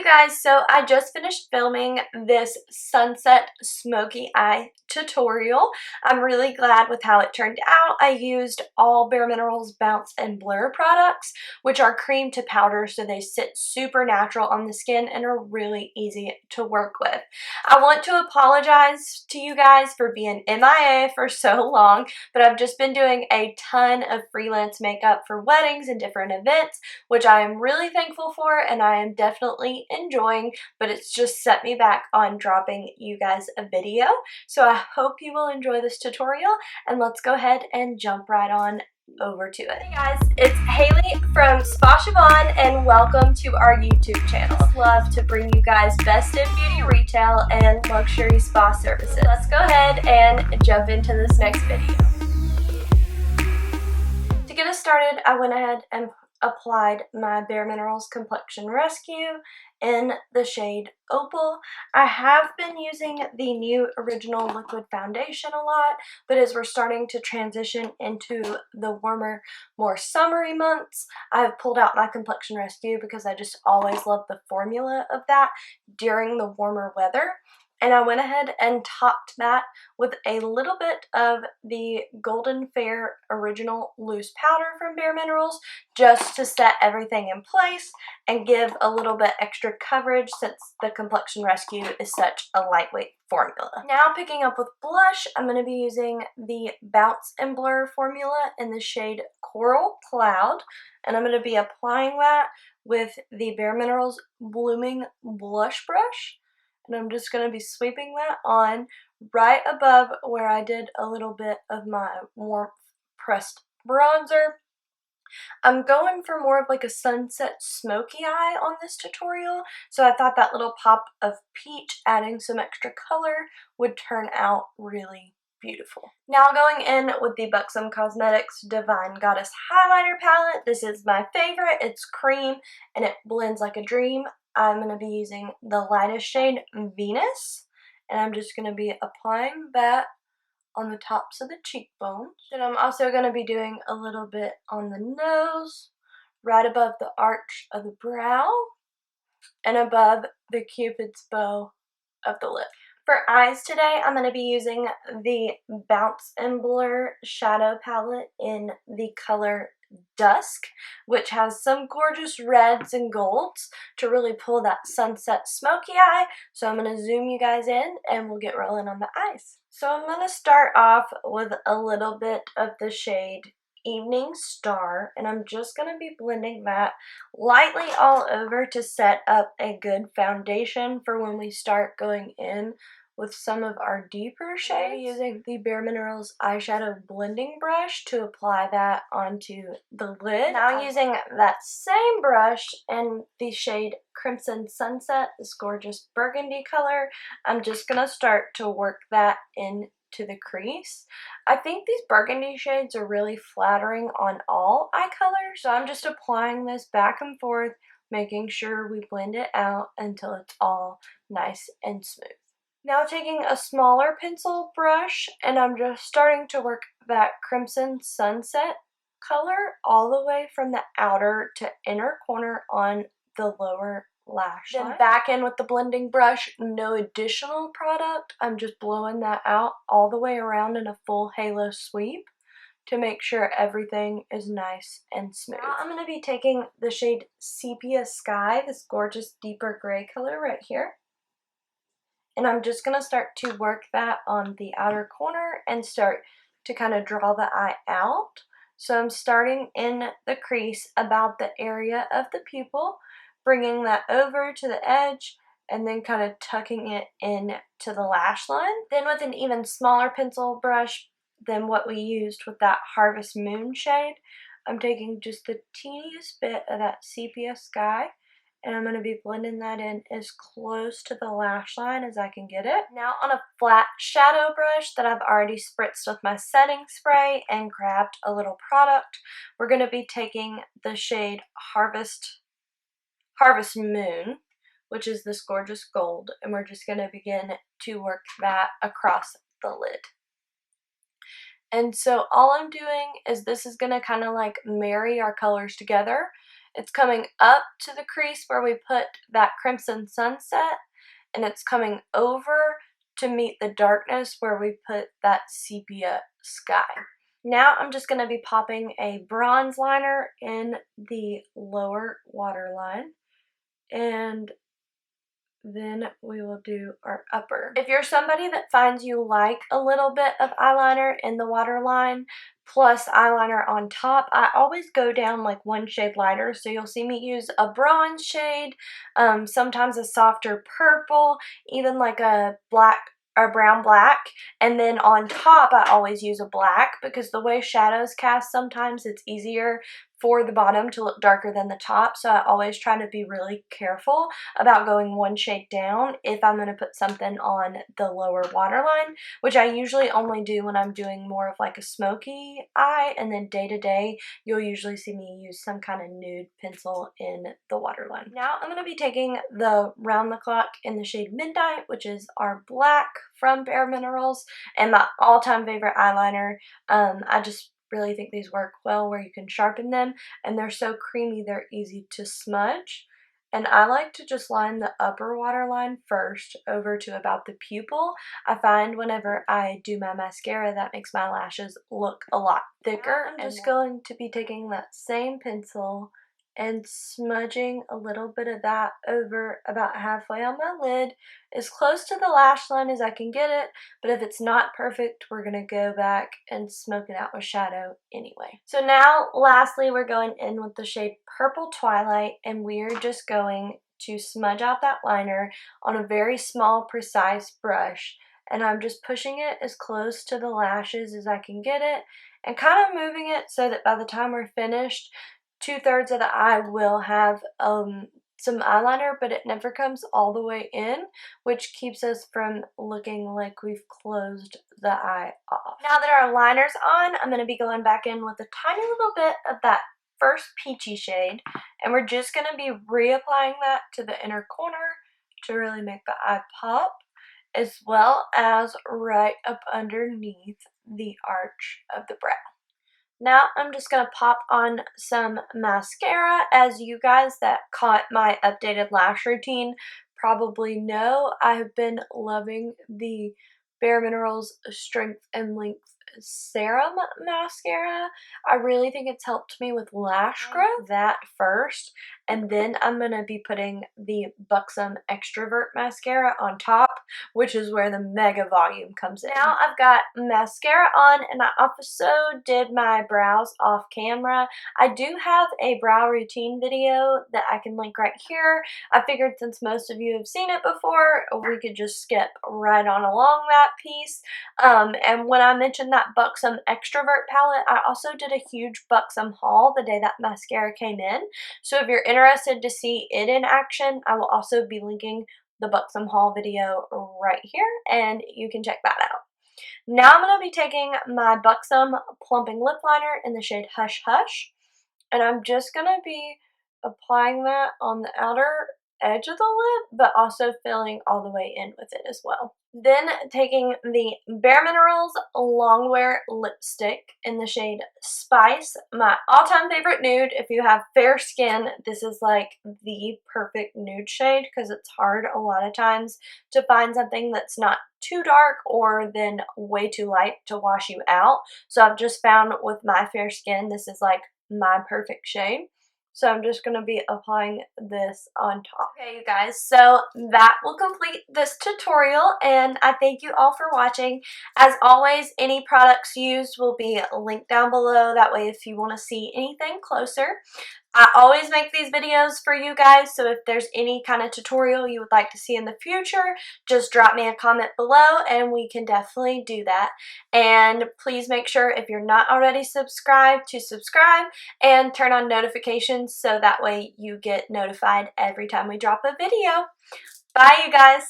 you guys, so I just finished filming this Sunset Smoky Eye tutorial. I'm really glad with how it turned out. I used all Bare Minerals Bounce and Blur products, which are cream to powder, so they sit super natural on the skin and are really easy to work with. I want to apologize to you guys for being MIA for so long, but I've just been doing a ton of freelance makeup for weddings and different events, which I am really thankful for and I am definitely enjoying, but it's just set me back on dropping you guys a video. So I hope you will enjoy this tutorial, and let's go ahead and jump right on over to it. Hey guys, it's Haley from Spa Siobhan and welcome to our YouTube channel. Love to bring you guys best in beauty retail and luxury spa services. Let's go ahead and jump into this next video. To get us started, I went ahead and applied my Bare Minerals Complexion Rescue in the shade Opal. I have been using the new Original Liquid Foundation a lot, but as we're starting to transition into the warmer, more summery months, I've pulled out my Complexion Rescue because I just always love the formula of that during the warmer weather. And I went ahead and topped that with a little bit of the Golden Fair Original Loose Powder from Bare Minerals, just to set everything in place and give a little bit extra coverage since the Complexion Rescue is such a lightweight formula. Now picking up with blush, I'm going to be using the Bounce and Blur formula in the shade Coral Cloud, and I'm going to be applying that with the Bare Minerals Blooming Blush Brush. And I'm just going to be sweeping that on right above where I did a little bit of my more pressed bronzer. I'm going for more of like a sunset smoky eye on this tutorial, so I thought that little pop of peach adding some extra color would turn out really beautiful. Now going in with the Buxom Cosmetics Divine Goddess Highlighter Palette. This is my favorite. It's cream and it blends like a dream. I'm going to be using the lightest shade, Venus, and I'm just going to be applying that on the tops of the cheekbones. Then I'm also going to be doing a little bit on the nose, right above the arch of the brow, and above the Cupid's bow of the lip. For eyes today, I'm going to be using the Bounce and Blur Shadow Palette in the color Dusk, which has some gorgeous reds and golds to really pull that sunset smoky eye. So I'm going to zoom you guys in and we'll get rolling on the eyes. So I'm going to start off with a little bit of the shade Evening Star, and I'm just going to be blending that lightly all over to set up a good foundation for when we start going in with some of our deeper shades. Using the Bare Minerals eyeshadow blending brush to apply that onto the lid. Now using that same brush in the shade Crimson Sunset, this gorgeous burgundy color, I'm just going to start to work that into the crease. I think these burgundy shades are really flattering on all eye colors, so I'm just applying this back and forth, making sure we blend it out until it's all nice and smooth. Now taking a smaller pencil brush, and I'm just starting to work that Crimson Sunset color all the way from the outer to inner corner on the lower lash line. Then back in with the blending brush, no additional product. I'm just blowing that out all the way around in a full halo sweep to make sure everything is nice and smooth. Now I'm going to be taking the shade Sepia Sky, this gorgeous deeper gray color right here. And I'm just going to start to work that on the outer corner and start to kind of draw the eye out. So I'm starting in the crease about the area of the pupil, bringing that over to the edge, and then kind of tucking it in to the lash line. Then with an even smaller pencil brush than what we used with that Harvest Moon shade, I'm taking just the teeniest bit of that Sepia Sky, and I'm going to be blending that in as close to the lash line as I can get it. Now on a flat shadow brush that I've already spritzed with my setting spray and grabbed a little product, we're going to be taking the shade Harvest Moon, which is this gorgeous gold, and we're just going to begin to work that across the lid. And so all I'm doing is this is going to kind of like marry our colors together, It's coming up to the crease where we put that Crimson Sunset, and it's coming over to meet the darkness where we put that Sepia Sky. Now I'm just going to be popping a bronze liner in the lower waterline, and then we will do our upper. If you're somebody that finds you like a little bit of eyeliner in the waterline plus eyeliner on top, I always go down like one shade lighter. So you'll see me use a bronze shade, sometimes a softer purple, even like a black or brown black, and then on top I always use a black, because the way shadows cast sometimes it's easier for the bottom to look darker than the top, so I always try to be really careful about going one shade down if I'm going to put something on the lower waterline, which I usually only do when I'm doing more of like a smoky eye, and then day to day you'll usually see me use some kind of nude pencil in the waterline. Now I'm going to be taking the Round the Clock in the shade Midnight, which is our black from Bare Minerals, and my all-time favorite eyeliner. I just really think these work well where you can sharpen them, and they're so creamy they're easy to smudge. And I like to just line the upper waterline first over to about the pupil. I find whenever I do my mascara that makes my lashes look a lot thicker. I'm just going to be taking that same pencil and smudging a little bit of that over about halfway on my lid, as close to the lash line as I can get it, but if it's not perfect, we're going to go back and smoke it out with shadow anyway. So now, lastly, we're going in with the shade Purple Twilight, and we're just going to smudge out that liner on a very small, precise brush, and I'm just pushing it as close to the lashes as I can get it, and kind of moving it so that by the time we're finished, 2/3 of the eye will have some eyeliner, but it never comes all the way in, which keeps us from looking like we've closed the eye off. Now that our liner's on, I'm going to be going back in with a tiny little bit of that first peachy shade, and we're just going to be reapplying that to the inner corner to really make the eye pop, as well as right up underneath the arch of the brow. Now I'm just going to pop on some mascara. As you guys that caught my updated lash routine probably know, I have been loving the Bare Minerals Strength and Length Serum Mascara. I really think it's helped me with lash growth. That first, and then I'm going to be putting the Buxom Extrovert Mascara on top, which is where the mega volume comes in. Now I've got mascara on, and I also did my brows off camera. I do have a brow routine video that I can link right here. I figured since most of you have seen it before, we could just skip right on along that piece. And when I mentioned that Buxom Extrovert palette, I also did a huge Buxom haul the day that mascara came in. So if you're interested to see it in action, I will also be linking the Buxom haul video right here, and you can check that out. Now I'm going to be taking my Buxom Plumping Lip Liner in the shade Hush Hush, and I'm just going to be applying that on the outer edge of the lip, but also filling all the way in with it as well. Then taking the Bare Minerals Longwear Lipstick in the shade Spice, my all-time favorite nude. If you have fair skin, this is like the perfect nude shade, because it's hard a lot of times to find something that's not too dark or then way too light to wash you out. So I've just found with my fair skin, this is like my perfect shade. So I'm just going to be applying this on top. Okay, you guys, so that will complete this tutorial, and I thank you all for watching. As always, any products used will be linked down below. That way, if you want to see anything closer. I always make these videos for you guys, so if there's any kind of tutorial you would like to see in the future, just drop me a comment below and we can definitely do that. And please make sure, if you're not already subscribed, to subscribe and turn on notifications so that way you get notified every time we drop a video. Bye, you guys!